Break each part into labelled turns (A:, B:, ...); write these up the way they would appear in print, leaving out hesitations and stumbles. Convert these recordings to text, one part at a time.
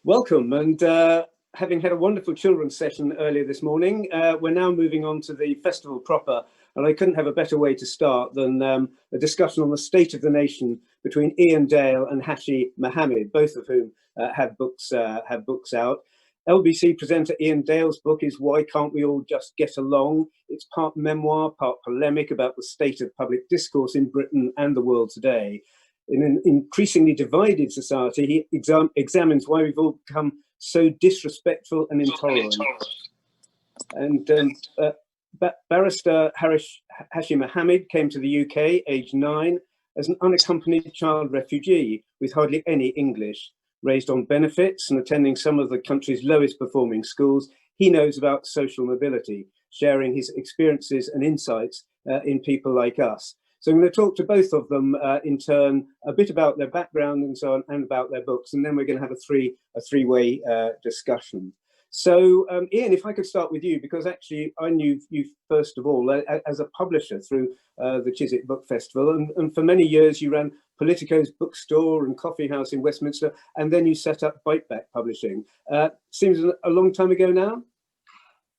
A: Welcome, and having had a wonderful children's session earlier this morning, we're now moving on to the festival proper, and I couldn't have a better way to start than a discussion on the state of the nation between Iain Dale and Hashi Mohamed, both of whom have books out. LBC presenter Iain Dale's book is Why Can't We All Just Get Along? It's part memoir, part polemic about the state of public discourse in Britain and the world today. In an increasingly divided society, he examines why we've all become so disrespectful and intolerant. And Barrister Hashi Mohamed came to the UK, aged 9, as an unaccompanied child refugee with hardly any English. Raised on benefits and attending some of the country's lowest performing schools, he knows about social mobility, sharing his experiences and insights in people like us. So I'm going to talk to both of them in turn, a bit about their background and so on, and about their books, and then we're going to have a three-way discussion. So Iain, if I could start with you, because actually I knew you first of all as a publisher through the Chiswick Book Festival, and for many years you ran Politico's bookstore and coffee house in Westminster, and then you set up Biteback Publishing. Seems a long time ago now?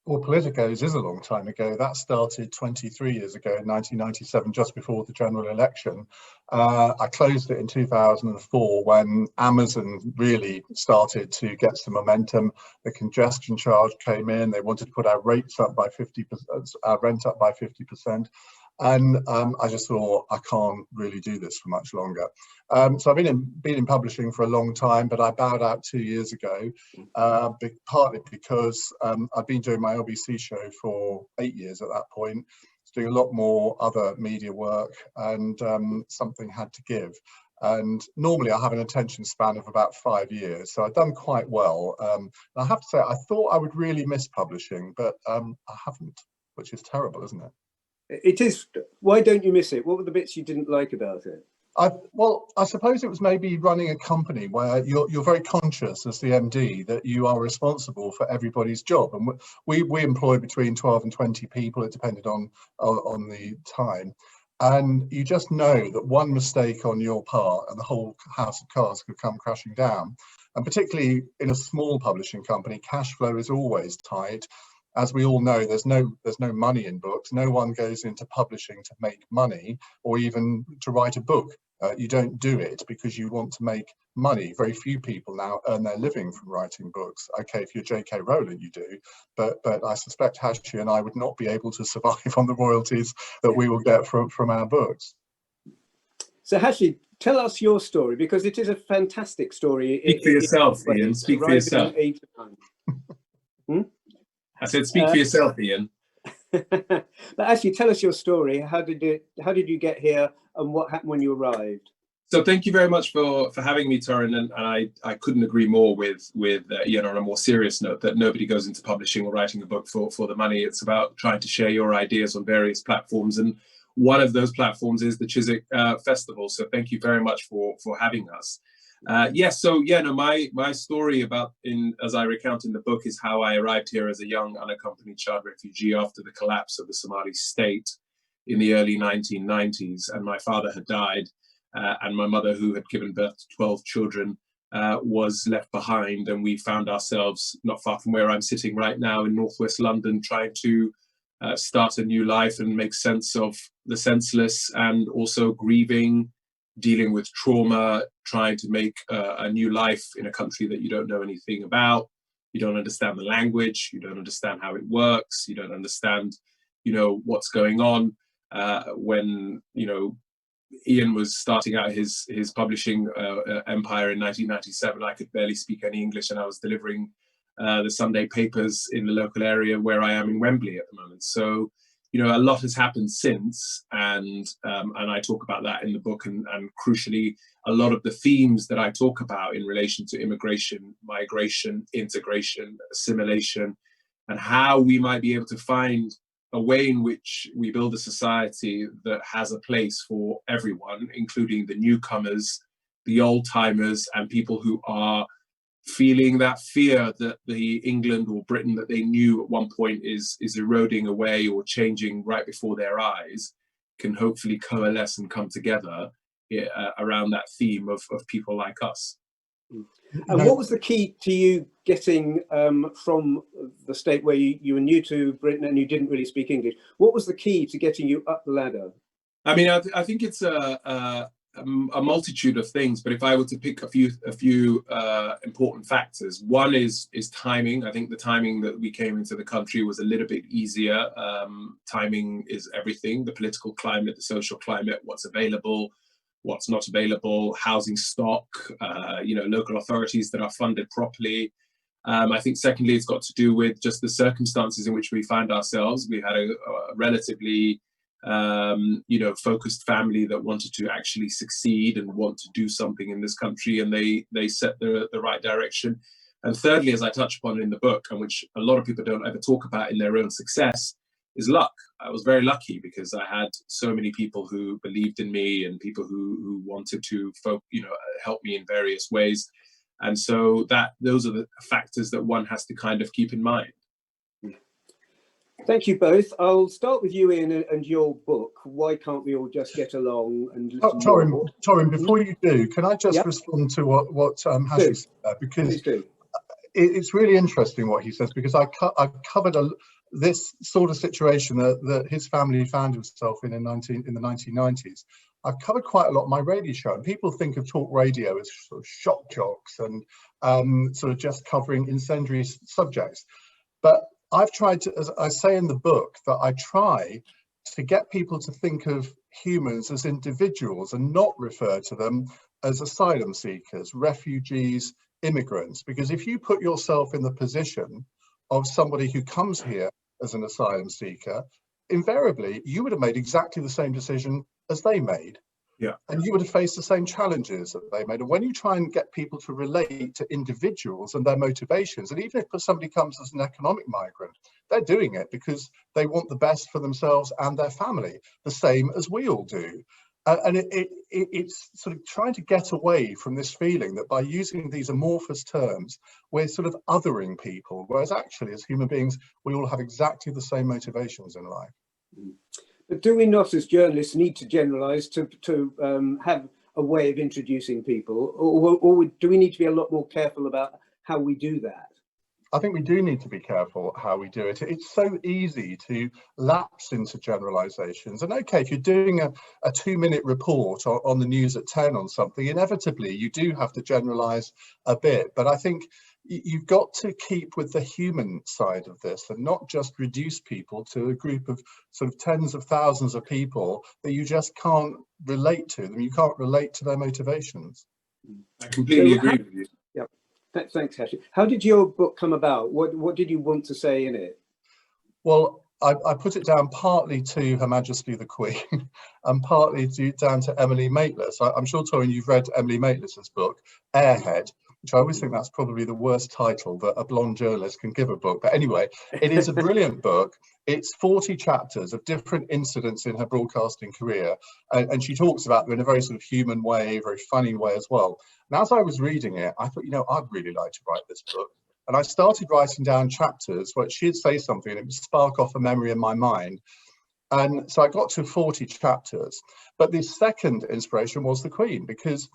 B: Well, Politico's is a long time ago. That started 23 years ago in 1997, just before the general election. I closed it in 2004 when Amazon really started to get some momentum. The congestion charge came in. They wanted to put our rates up by 50%, our rent up by 50%. And I just thought, I can't really do this for much longer. So I've been in publishing for a long time, but I bowed out 2 years ago, partly because I'd been doing my LBC show for 8 years at that point, doing a lot more other media work, and something had to give. And normally I have an attention span of about 5 years, so I've done quite well. And I have to say, I thought I would really miss publishing, but I haven't, which is terrible, isn't it?
A: It is. Why don't you miss it? What were the bits you didn't like about it?
B: Well, I suppose it was maybe running a company where you're very conscious as the MD that you are responsible for everybody's job, and we employ between 12 and 20 people. It depended on the time, and you just know that one mistake on your part and the whole house of cards could come crashing down. And particularly in a small publishing company, cash flow is always tight. As we all know, there's no money in books. No one goes into publishing to make money or even to write a book. You don't do it because you want to make money. Very few people now earn their living from writing books. Okay, if you're J.K. Rowling, you do, but I suspect Hashi and I would not be able to survive on the royalties that we will get from our books.
A: So Hashi, tell us your story, because it is a fantastic story.
C: Speak for yourself, Iain. Speak for yourself. I said, speak for yourself, Iain.
A: But actually, tell us your story. How did you get here, and what happened when you arrived?
C: So thank you very much for having me, Torrin, and I couldn't agree more with Iain on a more serious note, that nobody goes into publishing or writing a book for the money. It's about trying to share your ideas on various platforms, and one of those platforms is the Chiswick Festival. So thank you very much for having us. Yes, so yeah, no, my story as I recount in the book, is how I arrived here as a young unaccompanied child refugee after the collapse of the Somali state in the early 1990s, and my father had died, and my mother, who had given birth to 12 children, was left behind, and we found ourselves not far from where I'm sitting right now in northwest London, trying to start a new life and make sense of the senseless, and also grieving, dealing with trauma, trying to make a new life in a country that you don't know anything about. You don't understand the language, you don't understand how it works, you don't understand, what's going on. When, Iain was starting out his publishing empire in 1997, I could barely speak any English, and I was delivering the Sunday papers in the local area where I am in Wembley at the moment. So, a lot has happened since, and I talk about that in the book, and crucially, a lot of the themes that I talk about in relation to immigration, migration, integration, assimilation, and how we might be able to find a way in which we build a society that has a place for everyone, including the newcomers, the old-timers, and people who are feeling that fear that the England or Britain that they knew at one point is eroding away or changing right before their eyes, can hopefully coalesce and come together around that theme of people like us.
A: And what was the key to you getting from the state where you were new to Britain and you didn't really speak English? What was the key to getting you up the ladder?
C: I mean, I think it's a multitude of things, but if I were to pick a few important factors, one is timing. I think the timing that we came into the country was a little bit easier. Timing is everything: the political climate, the social climate, what's available, what's not available, housing stock, local authorities that are funded properly. I think secondly, it's got to do with just the circumstances in which we find ourselves. We had a relatively focused family that wanted to actually succeed and want to do something in this country, and they set the right direction. And thirdly, as I touch upon in the book, and which a lot of people don't ever talk about in their own success, is luck. I was very lucky because I had so many people who believed in me and people who wanted to help me in various ways. And so those are the factors that one has to kind of keep in mind.
A: Thank you both. I'll start with you, Iain, and your book, Why Can't We All Just Get Along? And
B: Torin, before you do, can I just respond to what Hashi said there? Because it's really interesting what he says, because I covered this sort of situation that his family found himself in the 1990s. I've covered quite a lot on my radio show, and people think of talk radio as sort of shock jocks and sort of just covering incendiary subjects. But I've tried to, as I say in the book, that I try to get people to think of humans as individuals and not refer to them as asylum seekers, refugees, immigrants. Because if you put yourself in the position of somebody who comes here as an asylum seeker, invariably you would have made exactly the same decision as they made.
C: Yeah.
B: And you would have faced the same challenges that they made. And when you try and get people to relate to individuals and their motivations, and even if somebody comes as an economic migrant, they're doing it because they want the best for themselves and their family, the same as we all do. And it's sort of trying to get away from this feeling that by using these amorphous terms, we're sort of othering people, whereas actually as human beings, we all have exactly the same motivations in life.
A: But do we not, as journalists, need to generalise to have a way of introducing people, or do we need to be a lot more careful about how we do that?
B: I think we do need to be careful how we do it. It's so easy to lapse into generalisations. And okay, if you're doing a 2-minute report on the news at 10 on something, inevitably you do have to generalise a bit. But I think you've got to keep with the human side of this and not just reduce people to a group of sort of tens of thousands of people that you just can't relate to them. You can't relate to their motivations.
C: I completely agree with you.
A: Yeah, thanks, Hashi. How did your book come about? What did you want to say in it?
B: Well, I put it down partly to Her Majesty the Queen and partly down to Emily Maitlis. I'm sure, Torin, you've read Emily Maitlis's book, Airhead, which I always think that's probably the worst title that a blonde journalist can give a book. But anyway, it is a brilliant book. It's 40 chapters of different incidents in her broadcasting career. And she talks about them in a very sort of human way, very funny way as well. And as I was reading it, I thought, I'd really like to write this book. And I started writing down chapters where she'd say something and it would spark off a memory in my mind. And so I got to 40 chapters. But the second inspiration was the Queen, because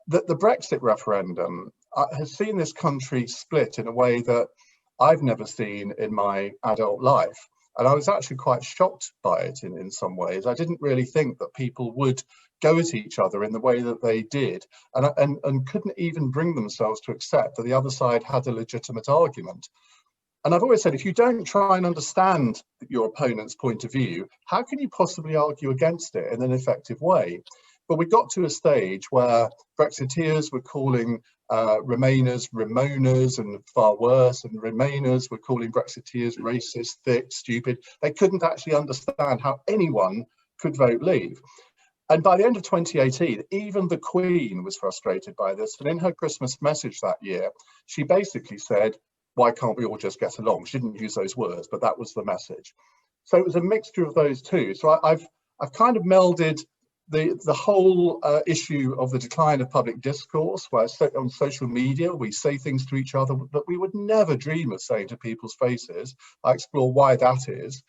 B: the Brexit referendum has seen this country split in a way that I've never seen in my adult life. And I was actually quite shocked by it in some ways. I didn't really think that people would go at each other in the way that they did, and couldn't even bring themselves to accept that the other side had a legitimate argument. And I've always said, if you don't try and understand your opponent's point of view, how can you possibly argue against it in an effective way? But we got to a stage where Brexiteers were calling Remainers Remoaners and far worse, and Remainers were calling Brexiteers racist, thick, stupid. They couldn't actually understand how anyone could vote leave. And by the end of 2018, even the Queen was frustrated by this. And in her Christmas message that year, she basically said, why can't we all just get along? She didn't use those words, but that was the message. So it was a mixture of those two. So I've kind of melded the whole issue of the decline of public discourse, where on social media we say things to each other that we would never dream of saying to people's faces. I explore why that is.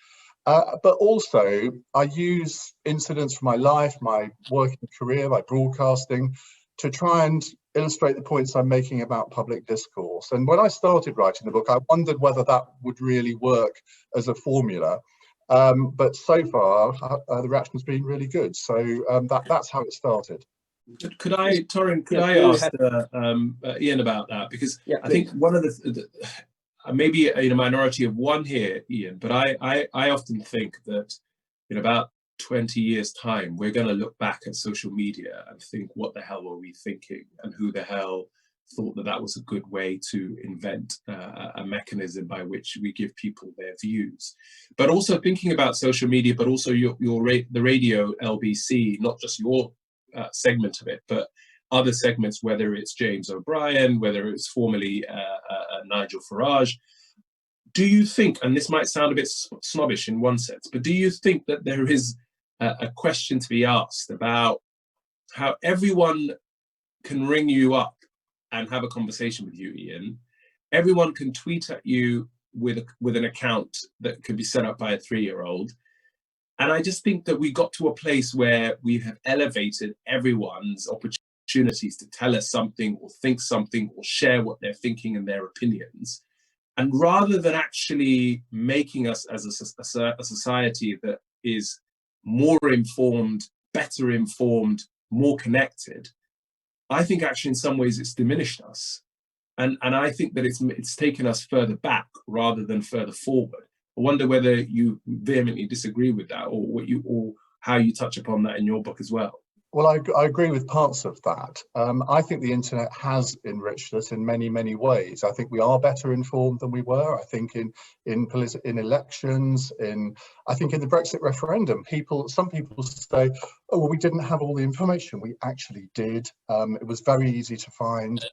B: But also I use incidents from my life, my working career, my broadcasting, to try and illustrate the points I'm making about public discourse. And when I started writing the book, I wondered whether that would really work as a formula. But so far, the reaction has been really good. So that's how it started.
C: Could I, Torrin, could
A: Yeah,
C: I
A: go
C: ask
A: ahead.
C: Iain about that? Because
A: Yeah,
C: I think one of the maybe in a minority of one here, Iain, but I often think that in about 20 years' time, we're going to look back at social media and think, what the hell were we thinking? And who the hell thought that that was a good way to invent a mechanism by which we give people their views? But also thinking about social media, but also the radio LBC, not just your segment of it, but other segments, whether it's James O'Brien, whether it's formerly Nigel Farage. Do you think, and this might sound a bit snobbish in one sense, but do you think that there is a question to be asked about how everyone can ring you up and have a conversation with you, Iain? Everyone can tweet at you with an account that can be set up by a 3-year-old. And I just think that we got to a place where we have elevated everyone's opportunities to tell us something or think something or share what they're thinking and their opinions. And rather than actually making us as a society that is more informed, better informed, more connected, I think actually in some ways it's diminished us. And I think that it's taken us further back rather than further forward. I wonder whether you vehemently disagree with that, or how you touch upon that in your book as well.
B: Well, I agree with parts of that. I think the internet has enriched us in many, many ways. I think we are better informed than we were. I think in elections, I think in the Brexit referendum, some people say, oh, well, we didn't have all the information. We actually did. It was very easy to find.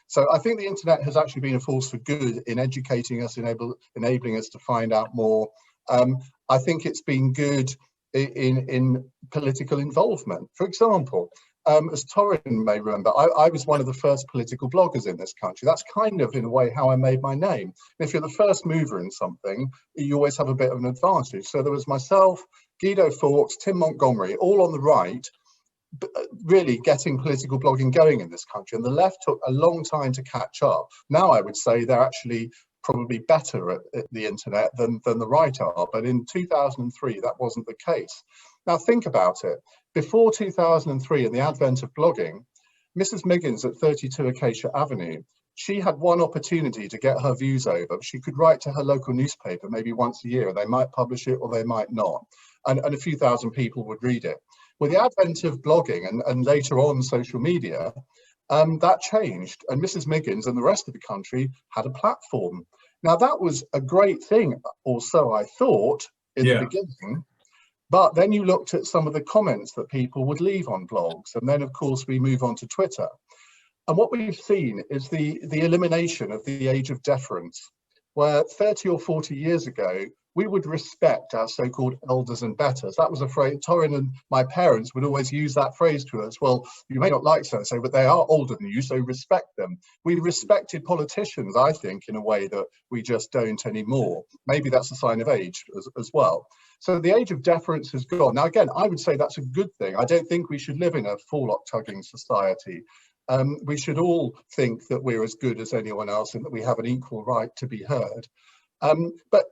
B: So I think the internet has actually been a force for good in educating us, enabling us to find out more. I think it's been good in political involvement. For example, as Torrin may remember, I was one of the first political bloggers in this country. That's kind of, in a way, how I made my name. And if you're the first mover in something, you always have a bit of an advantage. So there was myself, Guido Fawkes, Tim Montgomery, all on the right, really getting political blogging going in this country. And the left took a long time to catch up. Now I would say they're actually probably better at the internet than the right are, but in 2003 that wasn't the case. Now think about it. Before 2003 and the advent of blogging, Mrs. Miggins at 32 Acacia Avenue, she had one opportunity to get her views over. She could write to her local newspaper maybe once a year, and they might publish it or they might not, and a few thousand people would read it. With the advent of blogging and later on social media, that changed, and Mrs. Miggins and the rest of the country had a platform. Now that was a great thing, or so I thought in the beginning, but then you looked at some of the comments that people would leave on blogs, and then of course we move on to Twitter. And what we've seen is the elimination of the age of deference, where 30 or 40 years ago, we would respect our so-called elders and betters. That was a phrase, Torrin and my parents would always use that phrase to us. Well, you may not like so-and-so, but they are older than you, so respect them. We respected politicians, I think, in a way that we just don't anymore. Maybe that's a sign of age as well. So the age of deference has gone. Now, again, I would say that's a good thing. I don't think we should live in a forelock-tugging society. We should all think that we're as good as anyone else and that we have an equal right to be heard. But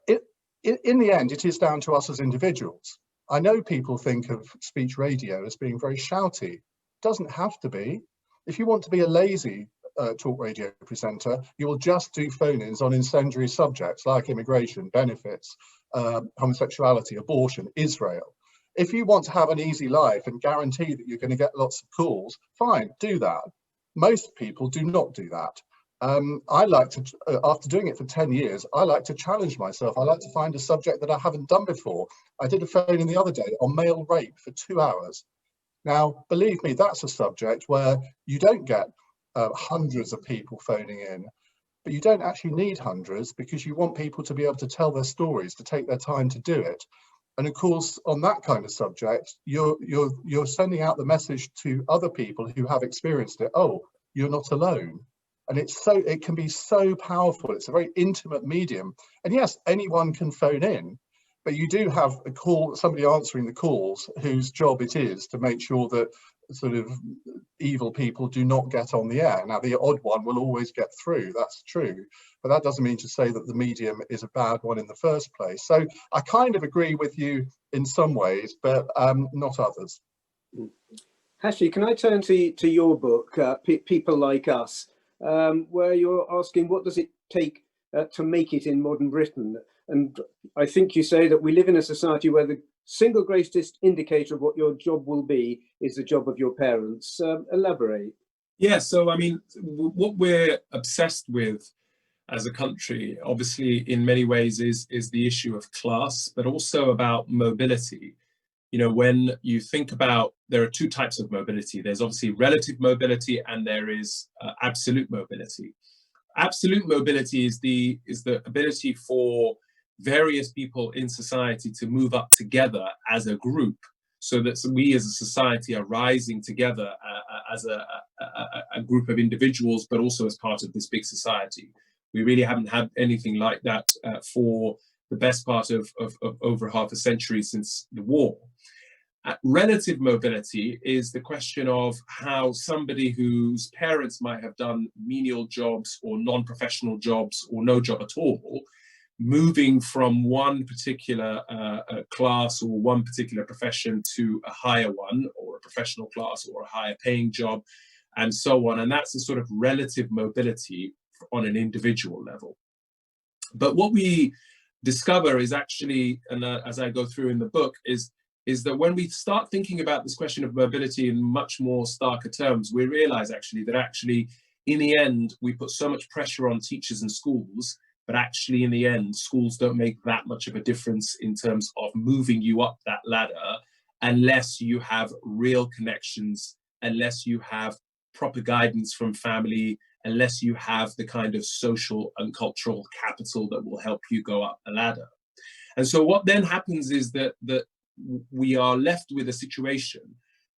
B: in the end, it is down to us as individuals. I know people think of speech radio as being very shouty. It doesn't have to be. If you want to be a lazy talk radio presenter, you will just do phone-ins on incendiary subjects like immigration, benefits, homosexuality, abortion, Israel. If you want to have an easy life and guarantee that you're going to get lots of calls, fine, do that. Most people do not do that. I like to, after doing it for 10 years, I like to challenge myself. I like to find a subject that I haven't done before. I did a phone-in the other day on male rape for 2 hours. Now, believe me, that's a subject where you don't get hundreds of people phoning in, but you don't actually need hundreds because you want people to be able to tell their stories, to take their time to do it. And of course, on that kind of subject, you're sending out the message to other people who have experienced it. Oh, you're not alone. And it can be so powerful. It's a very intimate medium. And yes, anyone can phone in, but you do have somebody answering the calls whose job it is to make sure that sort of evil people do not get on the air. Now, the odd one will always get through, that's true, but that doesn't mean to say that the medium is a bad one in the first place. So I kind of agree with you in some ways, but not others.
A: Hashi, can I turn to your book, People Like Us, where you're asking what does it take to make it in modern Britain? And I think you say that we live in a society where the single greatest indicator of what your job will be is the job of your parents. Elaborate.
C: Yeah, so I mean, what we're obsessed with as a country, obviously in many ways is the issue of class, but also about mobility. You know, when you think about, there are two types of mobility. There's obviously relative mobility and there is absolute mobility. Absolute mobility is the ability for various people in society to move up together as a group, so that we as a society are rising together as a group of individuals, but also as part of this big society. We really haven't had anything like that for the best part of over half a century since the war. Relative mobility is the question of how somebody whose parents might have done menial jobs or non-professional jobs or no job at all, moving from one particular class or one particular profession to a higher one, or a professional class or a higher paying job, and so on. And that's a sort of relative mobility on an individual level. But what we discover is actually, and as I go through in the book, is that when we start thinking about this question of mobility in much more starker terms, we realize actually that in the end, we put so much pressure on teachers and schools, but actually in the end, schools don't make that much of a difference in terms of moving you up that ladder unless you have real connections, unless you have proper guidance from family, unless you have the kind of social and cultural capital that will help you go up the ladder. And so what then happens is that we are left with a situation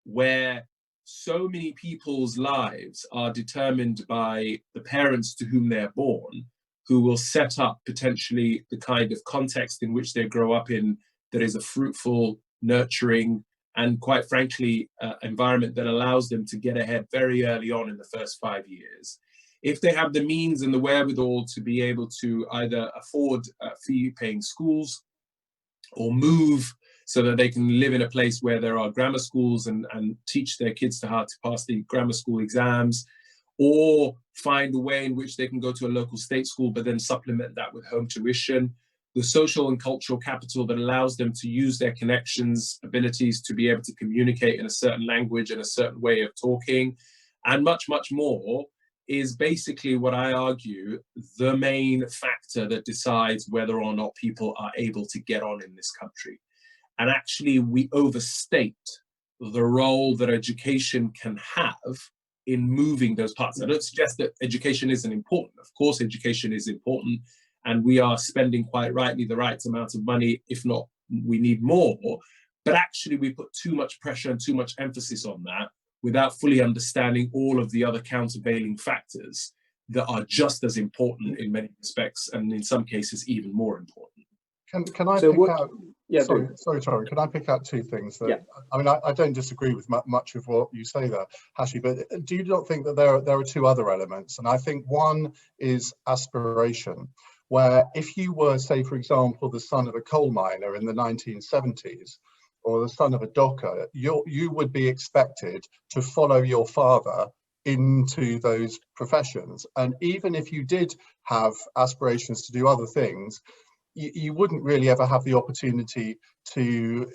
C: where so many people's lives are determined by the parents to whom they're born, who will set up potentially the kind of context in which they grow up in that is a fruitful, nurturing, and quite frankly, environment that allows them to get ahead very early on in the first 5 years. If they have the means and the wherewithal to be able to either afford fee-paying schools or move so that they can live in a place where there are grammar schools and teach their kids how to pass the grammar school exams, or find a way in which they can go to a local state school, but then supplement that with home tuition, the social and cultural capital that allows them to use their connections, abilities to be able to communicate in a certain language and a certain way of talking, and much, much more, is basically what I argue the main factor that decides whether or not people are able to get on in this country. And actually, we overstate the role that education can have in moving those parts. I don't suggest that education isn't important. Of course, education is important, and we are spending quite rightly the right amount of money, if not, we need more. But actually, we put too much pressure and too much emphasis on that without fully understanding all of the other countervailing factors that are just as important in many respects, and in some cases, even more important.
B: Can I pick out? Yeah, sorry, Tori. Can I pick out two things? That, I mean, I don't disagree with much of what you say there, Hashi, but do you not think that there are two other elements? And I think one is aspiration, where if you were, say, for example, the son of a coal miner in the 1970s, or the son of a docker, you would be expected to follow your father into those professions. And even if you did have aspirations to do other things, you wouldn't really ever have the opportunity to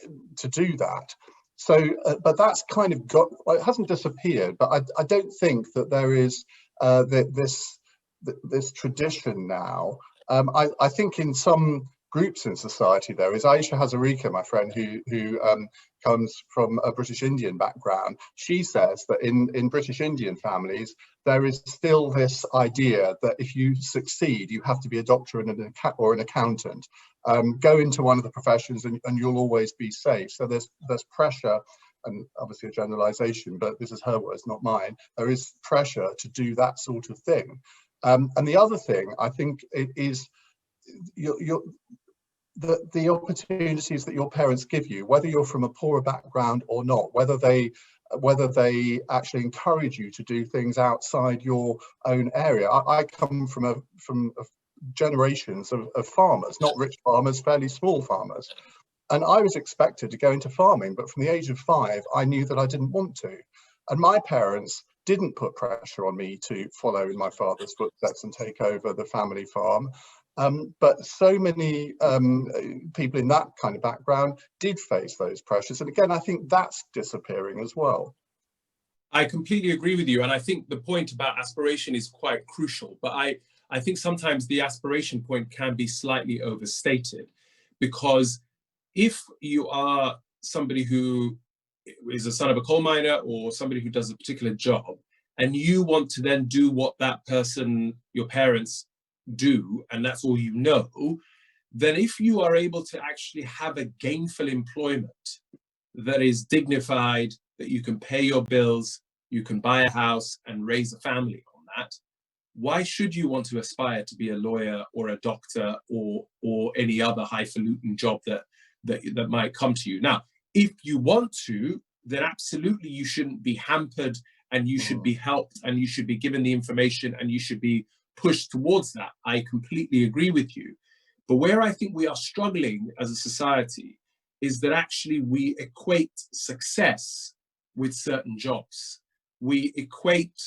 B: do that. So, but that's kind of it hasn't disappeared, but I don't think that there is this tradition now. I think in some groups in society there is. Aisha Hazarika, my friend, who comes from a British Indian background, she says that in British Indian families there is still this idea that if you succeed, you have to be a doctor and or an accountant. Go into one of the professions and you'll always be safe. So there's pressure, and obviously a generalization, but this is her words, not mine. There is pressure to do that sort of thing. And the other thing I think is the opportunities that your parents give you, whether you're from a poorer background or not, whether they whether they actually encourage you to do things outside your own area. I come from generations of farmers, not rich farmers, fairly small farmers. And I was expected to go into farming, but from the age of 5, I knew that I didn't want to. And my parents didn't put pressure on me to follow in my father's footsteps and take over the family farm. But so many people in that kind of background did face those pressures. And again, I think that's disappearing as well.
C: I completely agree with you. And I think the point about aspiration is quite crucial. But I think sometimes the aspiration point can be slightly overstated, because if you are somebody who is a son of a coal miner or somebody who does a particular job, and you want to then do what that person, your parents, do, and that's all you know, then if you are able to actually have a gainful employment that is dignified, that you can pay your bills, you can buy a house and raise a family on that, why should you want to aspire to be a lawyer or a doctor or any other highfalutin job that might come to you? Now, if you want to, then absolutely you shouldn't be hampered, and you should be helped, and you should be given the information, and you should be pushed towards that. I completely agree with you. But where I think we are struggling as a society is that actually we equate success with certain jobs. We equate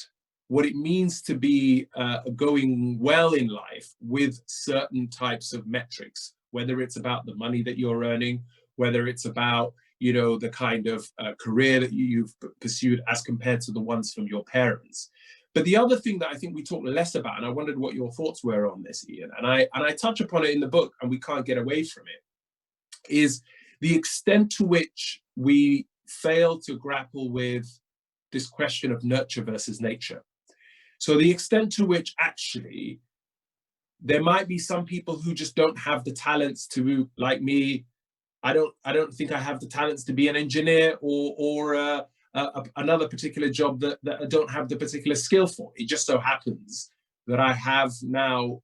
C: what it means to be going well in life with certain types of metrics, whether it's about the money that you're earning, whether it's about, you know, the kind of career that you've pursued as compared to the ones from your parents. But the other thing that I think we talk less about, and I wondered what your thoughts were on this, Iain, and I touch upon it in the book, and we can't get away from it, is the extent to which we fail to grapple with this question of nurture versus nature. So the extent to which actually there might be some people who just don't have the talents to, like me, I don't think I have the talents to be an engineer or another particular job that I don't have the particular skill for. It just so happens that I have now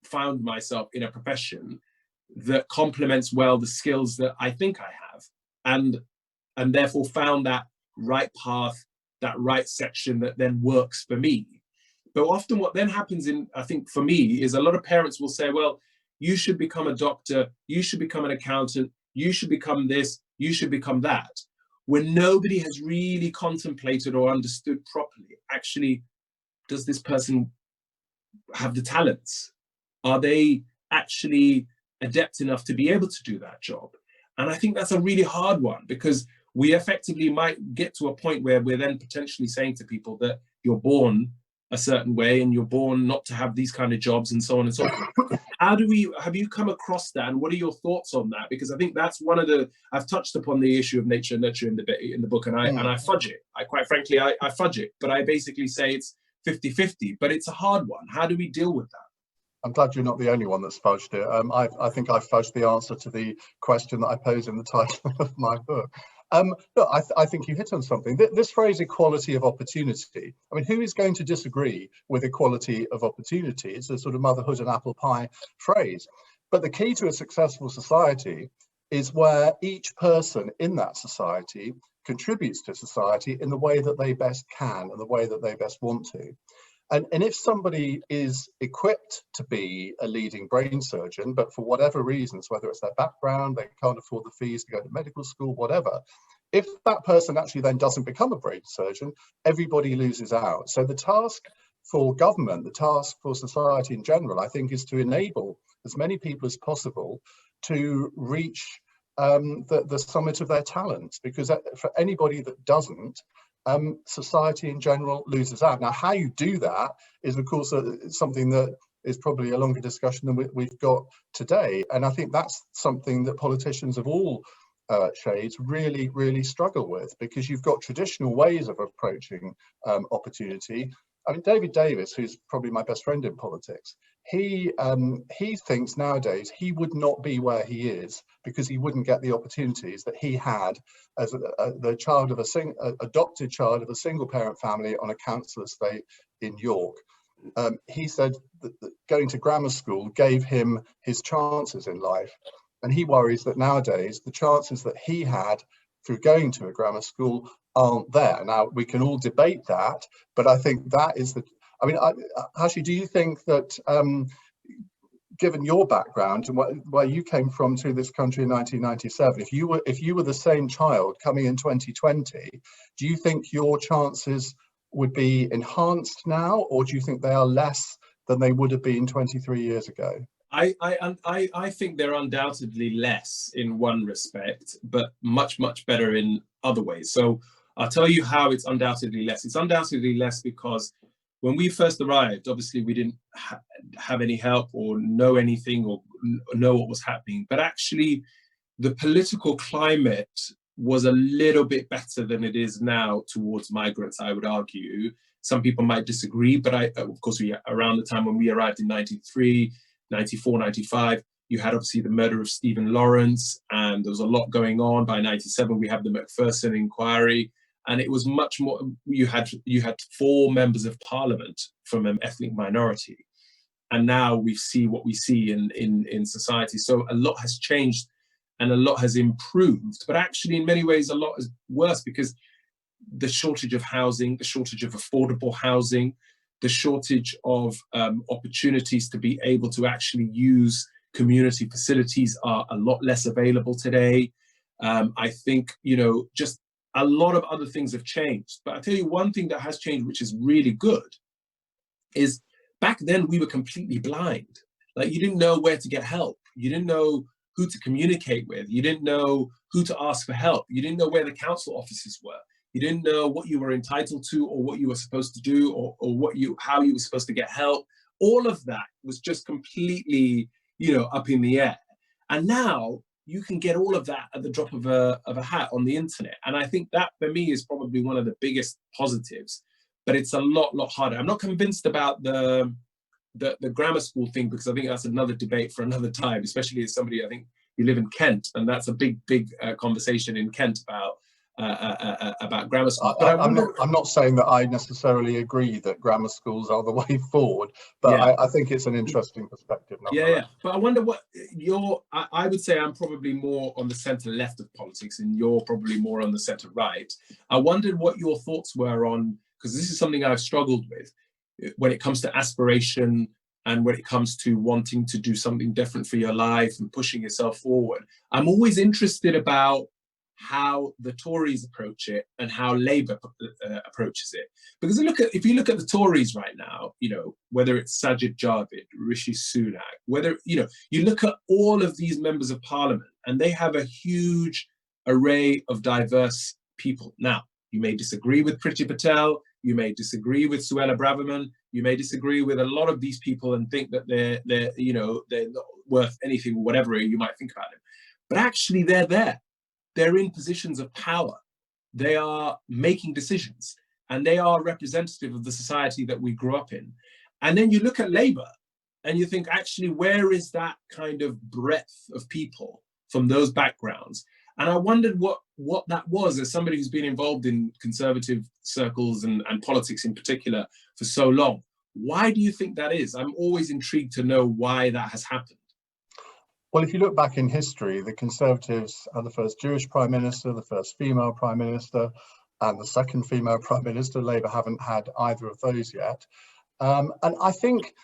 C: found myself in a profession that complements well the skills that I think I have, and therefore found that right path, that right section that then works for me. But often what then happens I think for me, is a lot of parents will say, well, you should become a doctor, you should become an accountant, you should become this, you should become that, when nobody has really contemplated or understood properly, actually, does this person have the talents? Are they actually adept enough to be able to do that job? And I think that's a really hard one, because we effectively might get to a point where we're then potentially saying to people that you're born a certain way and you're born not to have these kind of jobs and so on and so forth. Have you come across that, and what are your thoughts on that? Because I think that's one of I've touched upon the issue of nature and nurture in the book, and I fudge it. Quite frankly, I fudge it, but I basically say it's 50-50, but it's a hard one. How do we deal with that?
B: I'm glad you're not the only one that's fudged it. I think I fudged the answer to the question that I pose in the title of my book. Look, I think you hit on something. This phrase, equality of opportunity, I mean, who is going to disagree with equality of opportunity? It's a sort of motherhood and apple pie phrase. But the key to a successful society is where each person in that society contributes to society in the way that they best can and the way that they best want to. And if somebody is equipped to be a leading brain surgeon, but for whatever reasons, whether it's their background, they can't afford the fees to go to medical school, whatever, if that person actually then doesn't become a brain surgeon, everybody loses out. So the task for government, the task for society in general, I think, is to enable as many people as possible to reach the summit of their talents, because for anybody that doesn't, society in general loses out. Now, how you do that is, of course, something that is probably a longer discussion than we've got today. And I think that's something that politicians of all shades really, really struggle with, because you've got traditional ways of approaching opportunity. I mean, David Davis, who's probably my best friend in politics, he thinks nowadays he would not be where he is because he wouldn't get the opportunities that he had as the child of adopted child of a single parent family on a council estate in York. He said that going to grammar school gave him his chances in life. And he worries that nowadays the chances that he had through going to a grammar school aren't there. Now, we can all debate that, but I think that is the, I mean, Hashi, do you think that, given your background and where you came from to this country in 1997, if you were the same child coming in 2020, do you think your chances would be enhanced now, or do you think they are less than they would have been 23 years ago?
C: I think they're undoubtedly less in one respect, but much, much better in other ways. So I'll tell you how it's undoubtedly less. It's undoubtedly less because when we first arrived, obviously we didn't have any help or know anything or know what was happening, but actually the political climate was a little bit better than it is now towards migrants, I would argue. Some people might disagree, but of course, around the time when we arrived in 93, 94, 95, you had obviously the murder of Stephen Lawrence, and there was a lot going on. By 97, we have the Macpherson inquiry, and it was much more, you had 4 members of parliament from an ethnic minority. And now we see what we see in society. So a lot has changed and a lot has improved, but actually in many ways a lot is worse because the shortage of housing, the shortage of affordable housing, the shortage of opportunities to be able to actually use community facilities are a lot less available today. I think, just a lot of other things have changed. But I'll tell you one thing that has changed, which is really good, is back then we were completely blind. Like, you didn't know where to get help. You didn't know who to communicate with. You didn't know who to ask for help. You didn't know where the council offices were. You didn't know what you were entitled to or what you were supposed to do or how you were supposed to get help. All of that was just completely, up in the air. And now you can get all of that at the drop of a hat on the internet. And I think that for me is probably one of the biggest positives, but it's a lot harder. I'm not convinced about the grammar school thing, because I think that's another debate for another time, especially as somebody, I think you live in Kent, and that's a big conversation in Kent about grammar schools. But
B: I'm not saying that I necessarily agree that grammar schools are the way forward, but yeah. I think it's an interesting perspective.
C: Yeah. But I wonder what I would say I'm probably more on the centre left of politics, and you're probably more on the centre right. I wondered what your thoughts were on, because this is something I've struggled with when it comes to aspiration and when it comes to wanting to do something different for your life and pushing yourself forward. I'm always interested about how the Tories approach it and how Labour approaches it. Because if you look at the Tories right now, whether it's Sajid Javid, Rishi Sunak, whether, you look at all of these members of parliament, and they have a huge array of diverse people. Now, you may disagree with Priti Patel, you may disagree with Suella Braverman, you may disagree with a lot of these people and think that they're not worth anything, or whatever you might think about them. But actually they're there. They're in positions of power. They are making decisions, and they are representative of the society that we grew up in. And then you look at Labour and you think, actually, where is that kind of breadth of people from those backgrounds? And I wondered what that was, as somebody who's been involved in conservative circles and politics in particular for so long. Why do you think that is? I'm always intrigued to know why that has happened.
B: Well, if you look back in history, the Conservatives are the first Jewish Prime Minister, the first female Prime Minister, and the second female Prime Minister. Labour haven't had either of those yet. And I think,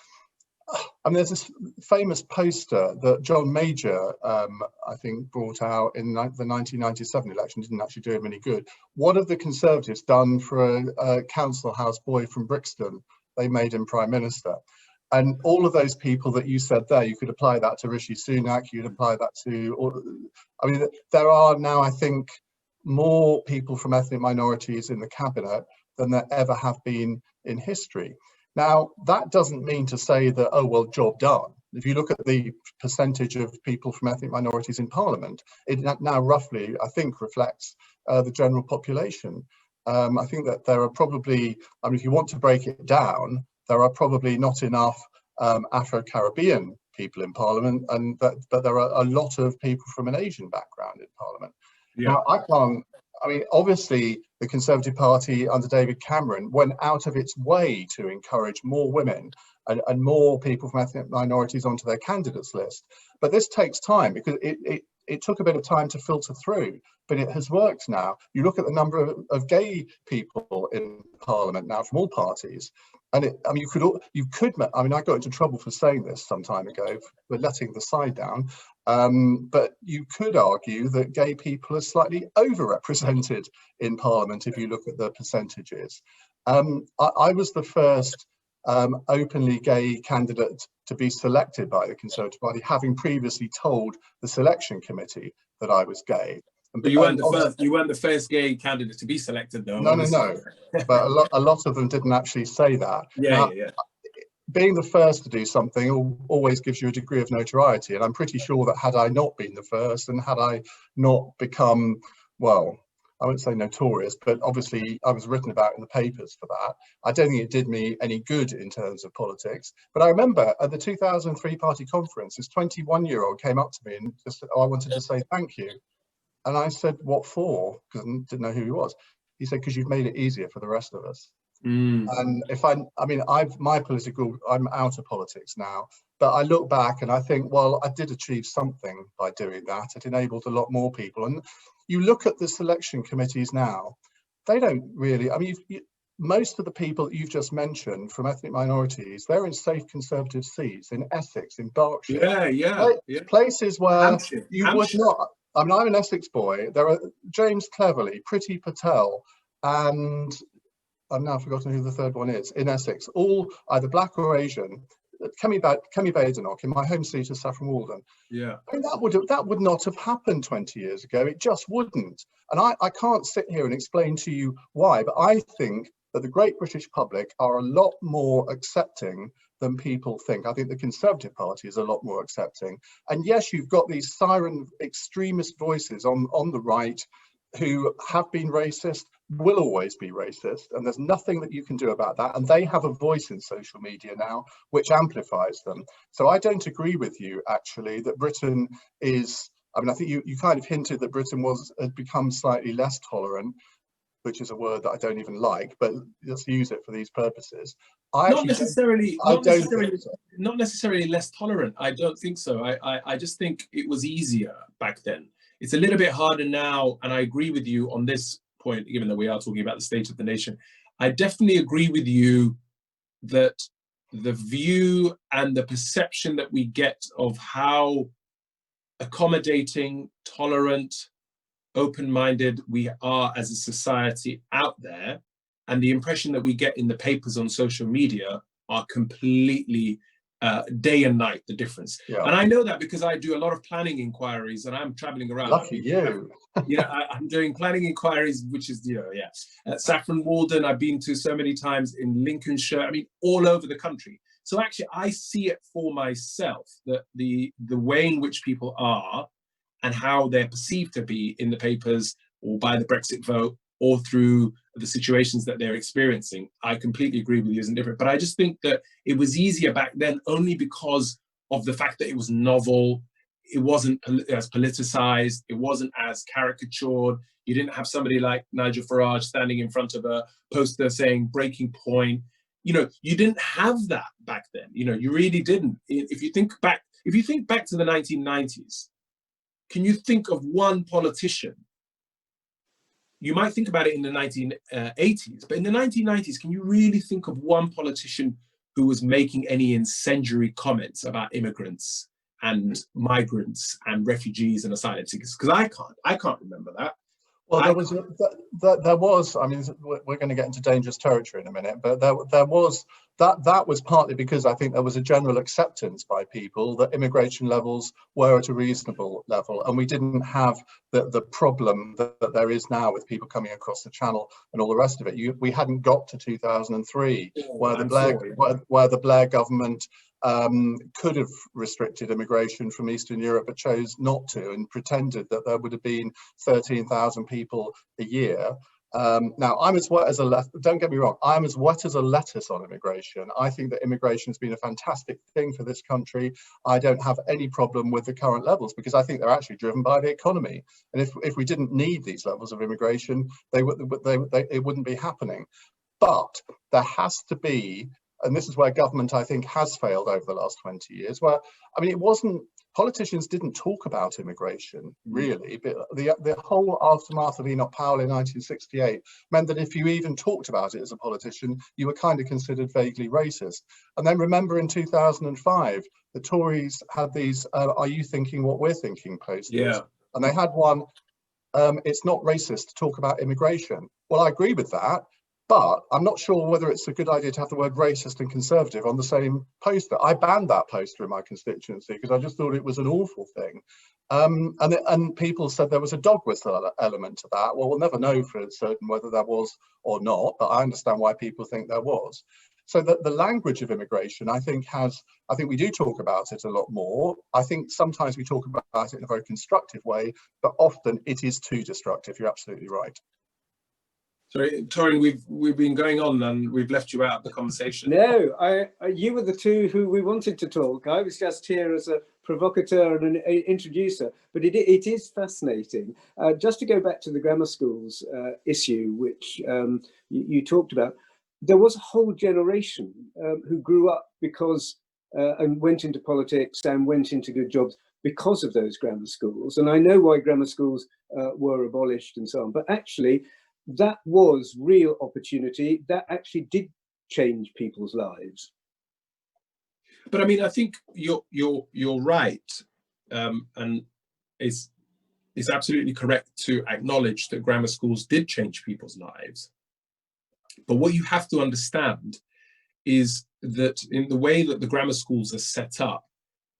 B: there's this famous poster that John Major, I think, brought out in the 1997 election. Didn't actually do him any good. What have the Conservatives done for a council house boy from Brixton? They made him Prime Minister. And all of those people that you said there, you could apply that to Rishi Sunak, you'd apply that to, there are now, I think, more people from ethnic minorities in the cabinet than there ever have been in history. Now, that doesn't mean to say that, oh, well, job done. If you look at the percentage of people from ethnic minorities in Parliament, it now roughly, I think, reflects the general population. I think that there are probably, if you want to break it down, there are probably not enough Afro-Caribbean people in Parliament, but there are a lot of people from an Asian background in Parliament. Yeah. Now, obviously the Conservative Party under David Cameron went out of its way to encourage more women and more people from ethnic minorities onto their candidates list. But this takes time, because it took a bit of time to filter through, but it has worked now. You look at the number of gay people in Parliament now from all parties, and I mean, I mean, I got into trouble for saying this some time ago, for letting the side down, but you could argue that gay people are slightly overrepresented in Parliament if you look at the percentages. I was the first openly gay candidate to be selected by the Conservative Party, having previously told the selection committee that I was gay.
C: But you weren't the first. You weren't the first gay candidate to be selected, though.
B: No. But a lot of them didn't actually say that.
C: Yeah.
B: Being the first to do something always gives you a degree of notoriety, and I'm pretty sure that had I not been the first, and had I not become, well, I wouldn't say notorious, but obviously I was written about in the papers for that, I don't think it did me any good in terms of politics. But I remember at the 2003 party conference, this 21-year-old came up to me and just said, "Oh, I wanted to say thank you." And I said, "What for?" Because I didn't know who he was. He said, "Because you've made it easier for the rest of us." And if I'm out of politics now, but I look back and I think, well, I did achieve something by doing that. It enabled a lot more people. And you look at the selection committees now, they don't really, I mean, most of the people that you've just mentioned from ethnic minorities, they're in safe Conservative seats in Essex, in Berkshire. Yeah. Places where you would not. I mean, I'm an Essex boy. There are James Cleverly, Priti Patel, and I've now forgotten who the third one is, in Essex, all either black or Asian. Kemi Badenoch in my home seat of Saffron Walden.
C: Yeah,
B: I mean, that would not have happened 20 years ago. It just wouldn't. And I can't sit here and explain to you why, but I think that the great British public are a lot more accepting than people think. I think the Conservative Party is a lot more accepting. And yes, you've got these siren extremist voices on the right who have been racist, will always be racist, and there's nothing that you can do about that. And they have a voice in social media now, which amplifies them. So I don't agree with you, actually, that Britain is, I mean, I think you kind of hinted that Britain had become slightly less tolerant, which is a word that I don't even like, but let's use it for these purposes. Not necessarily
C: less tolerant. I don't think so. I just think it was easier back then. It's a little bit harder now, and I agree with you on this point, given that we are talking about the state of the nation. I definitely agree with you that the view and the perception that we get of how accommodating, tolerant, open-minded we are as a society out there, and the impression that we get in the papers on social media are completely day and night, the difference. Yeah. And I know that because I do a lot of planning inquiries and I'm traveling around.
B: Lucky you.
C: I'm doing planning inquiries, which is, at Saffron Walden, I've been to so many times, in Lincolnshire, I mean, all over the country. So actually, I see it for myself, that the way in which people are and how they're perceived to be in the papers or by the Brexit vote or through the situations that they're experiencing, I completely agree with you, isn't different. But I just think that it was easier back then only because of the fact that it was novel, it wasn't as politicized, it wasn't as caricatured. You didn't have somebody like Nigel Farage standing in front of a poster saying breaking point. You didn't have that back then. You really didn't. If you think back to the 1990s, can you think of one politician? You might think about it in the 1980s, but in the 1990s, can you really think of one politician who was making any incendiary comments about immigrants and migrants and refugees and asylum seekers? Because I can't remember that.
B: Well, there was, I mean, we're going to get into dangerous territory in a minute, but there was, that was partly because I think there was a general acceptance by people that immigration levels were at a reasonable level, and we didn't have the problem that there is now with people coming across the channel and all the rest of it. We hadn't got to 2003, where the Blair government could have restricted immigration from Eastern Europe, but chose not to, and pretended that there would have been 13,000 people a year. Now, I'm as wet as a don't get me wrong, I'm as wet as a lettuce on immigration. I think that immigration has been a fantastic thing for this country. I don't have any problem with the current levels because I think they're actually driven by the economy. And if we didn't need these levels of immigration, it wouldn't be happening. But there has to be, and this is where government, I think, has failed over the last 20 years, where, I mean, it wasn't politicians didn't talk about immigration, really, but the whole aftermath of Enoch Powell in 1968 meant that if you even talked about it as a politician, you were kind of considered vaguely racist. And then remember in 2005, the Tories had these "Are you thinking what we're thinking" posters.
C: Yeah.
B: And they had one, "It's not racist to talk about immigration." Well, I agree with that, but I'm not sure whether it's a good idea to have the word racist and conservative on the same poster. I banned that poster in my constituency because I just thought it was an awful thing. And people said there was a dog whistle element to that. Well, we'll never know for certain whether there was or not, but I understand why people think there was. So that the language of immigration, I think we do talk about it a lot more. I think sometimes we talk about it in a very constructive way, but often it is too destructive. You're absolutely right.
C: Sorry, Torin, we've been going on and we've left you out of the conversation.
A: No, you were the two who we wanted to talk. I was just here as a provocateur and an introducer, but it is fascinating. Just to go back to the grammar schools issue, which you talked about, there was a whole generation who grew up because and went into politics and went into good jobs because of those grammar schools. And I know why grammar schools were abolished and so on, but actually, that was real opportunity. That actually did change people's lives.
C: But I mean, I think you're right, and it's absolutely correct to acknowledge that grammar schools did change people's lives. But what you have to understand is that in the way that the grammar schools are set up,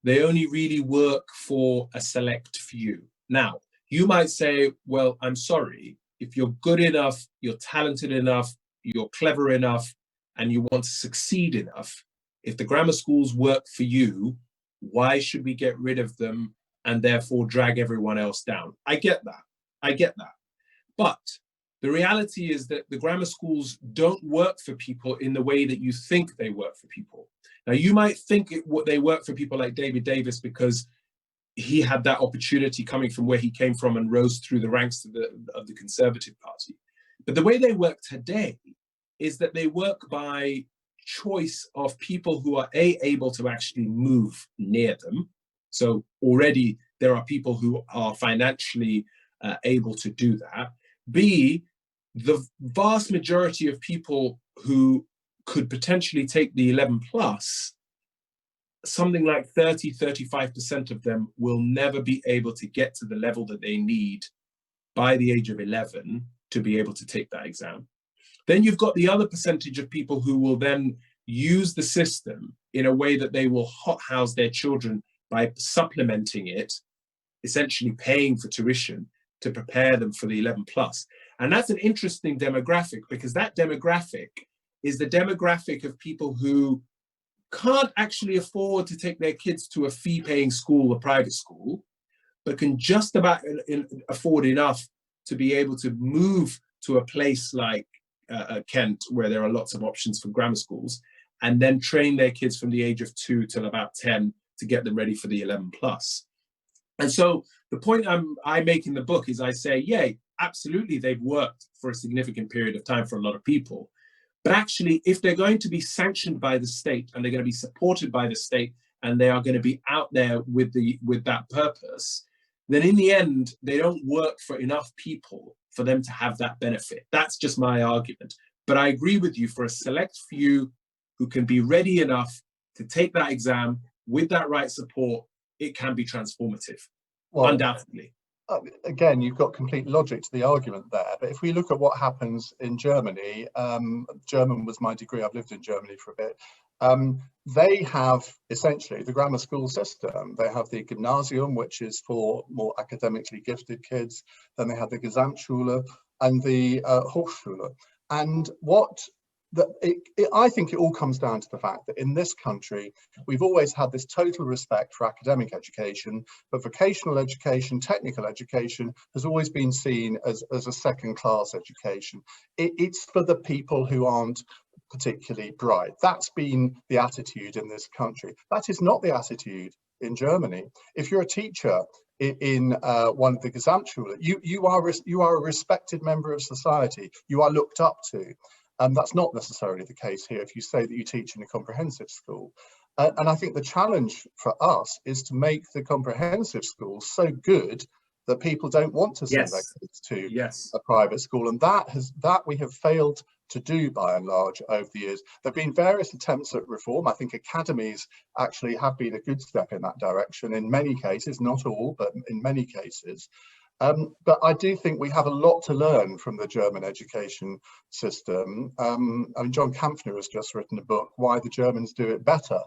C: they only really work for a select few. Now, you might say, well, I'm sorry, if you're good enough, you're talented enough, you're clever enough, and you want to succeed enough, if the grammar schools work for you, why should we get rid of them and therefore drag everyone else down? I get that. But the reality is that the grammar schools don't work for people in the way that you think they work for people. Now, you might think they work for people like David Davis because he had that opportunity coming from where he came from and rose through the ranks of the Conservative Party. But the way they work today is that they work by choice of people who are able to actually move near them. So already there are people who are financially able to do that. B, the vast majority of people who could potentially take the 11 plus, something like 35% of them will never be able to get to the level that they need by the age of 11 to be able to take that exam. Then you've got the other percentage of people who will then use the system in a way that they will hothouse their children by supplementing it, essentially paying for tuition to prepare them for the 11 plus. And that's an interesting demographic, because that demographic is the demographic of people who can't actually afford to take their kids to a fee-paying school, a private school, but can just about afford enough to be able to move to a place like Kent, where there are lots of options for grammar schools, and then train their kids from the age of 2 till about 10 to get them ready for the 11 plus. And so the point I make in the book is I say, yeah, absolutely, they've worked for a significant period of time for a lot of people. But actually, if they're going to be sanctioned by the state and they're going to be supported by the state and they are going to be out there with that purpose, then in the end, they don't work for enough people for them to have that benefit. That's just my argument. But I agree with you, for a select few who can be ready enough to take that exam with that right support, it can be transformative, undoubtedly.
B: Again, you've got complete logic to the argument there. But if we look at what happens in Germany, German was my degree, I've lived in Germany for a bit. They have essentially the grammar school system. They have the Gymnasium, which is for more academically gifted kids. Then they have the Gesamtschule and the Hochschule. And I think it all comes down to the fact that in this country, we've always had this total respect for academic education, but vocational education, technical education has always been seen as a second-class education. It's for the people who aren't particularly bright. That's been the attitude in this country. That is not the attitude in Germany. If you're a teacher in one of the Gesamtschule, you are a respected member of society. You are looked up to. That's not necessarily the case here if you say that you teach in a comprehensive school. And I think the challenge for us is to make the comprehensive schools so good that people don't want to send their kids to a private school, and that we have failed to do by and large over the years. There have been various attempts at reform. I think academies actually have been a good step in that direction in many cases, not all, but in many cases. But I do think we have a lot to learn from the German education system. I mean, John Kampfner has just written a book, Why the Germans Do It Better,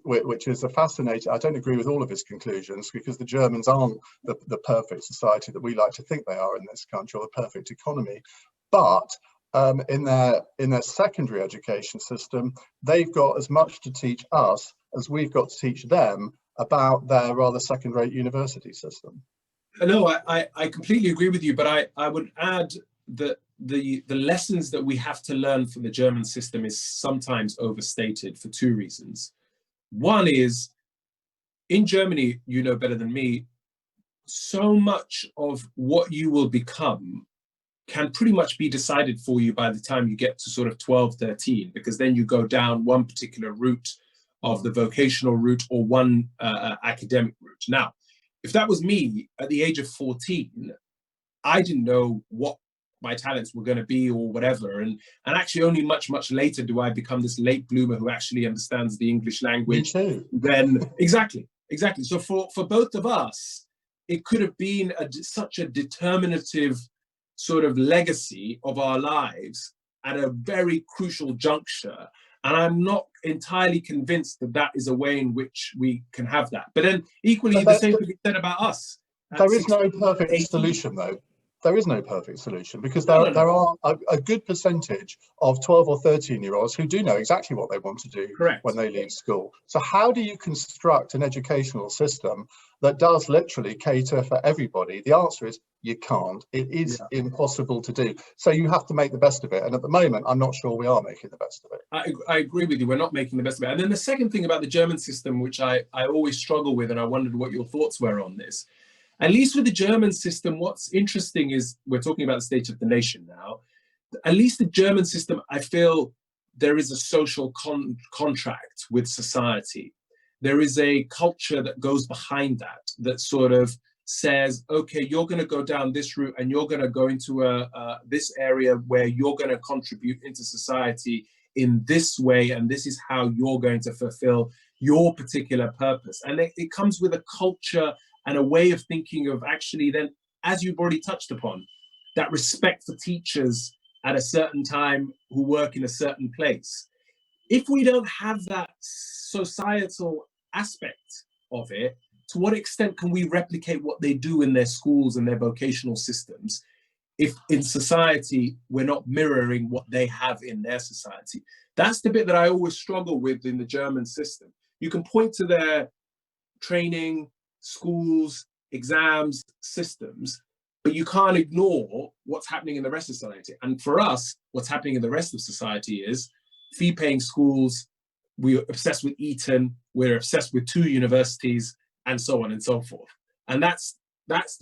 B: which is a fascinating, I don't agree with all of his conclusions, because the Germans aren't the perfect society that we like to think they are in this country, or the perfect economy. But in their secondary education system, they've got as much to teach us as we've got to teach them about their rather second-rate university system.
C: No, I completely agree with you, but I would add that the lessons that we have to learn from the German system is sometimes overstated for two reasons. One is, in Germany, you know better than me, so much of what you will become can pretty much be decided for you by the time you get to sort of 12, 13, because then you go down one particular route of the vocational route or one academic route. Now, if that was me at the age of 14, I didn't know what my talents were going to be or whatever. And actually only much, much later do I become this late bloomer who actually understands the English language.
B: Me too.
C: Then, exactly. So for both of us, it could have been such a determinative sort of legacy of our lives at a very crucial juncture. And I'm not entirely convinced that that is a way in which we can have that. But then equally, the same could be said about us.
B: There is no perfect solution, though. There is no perfect solution, because there are a good percentage of 12 or 13-year-olds who do know exactly what they want to do when they leave school. So how do you construct an educational system that does literally cater for everybody? The answer is you can't. It is impossible to do. So you have to make the best of it. And at the moment, I'm not sure we are making the best of it.
C: I agree with you. We're not making the best of it. And then the second thing about the German system, which I always struggle with, and I wondered what your thoughts were on this. At least with the German system, what's interesting is, we're talking about the state of the nation now, at least the German system, I feel there is a social contract with society. There is a culture that goes behind that sort of says, okay, you're going to go down this route and you're going to go into this area where you're going to contribute into society in this way, and this is how you're going to fulfill your particular purpose. And it comes with a culture and a way of thinking of, actually then, as you've already touched upon, that respect for teachers at a certain time who work in a certain place. If we don't have that societal aspect of it, to what extent can we replicate what they do in their schools and their vocational systems if in society we're not mirroring what they have in their society? That's the bit that I always struggle with in the German system. You can point to their training, schools, exams, systems, but you can't ignore what's happening in the rest of society. And for us, what's happening in the rest of society is fee-paying schools, we're obsessed with Eton, we're obsessed with 2 universities, and so on and so forth. And that's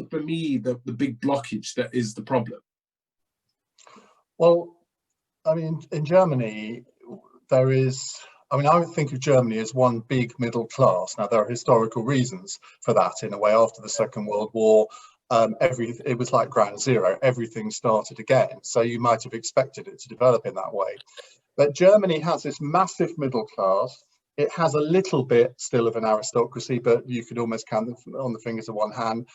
C: for me, the big blockage that is the problem.
B: Well, I mean, in Germany, there is, I mean, I would think of Germany as one big middle class. Now, there are historical reasons for that. In a way, after the Second World War, it was like ground zero. Everything started again. So you might have expected it to develop in that way. But Germany has this massive middle class. It has a little bit still of an aristocracy, but you could almost count them on the fingers of one hand.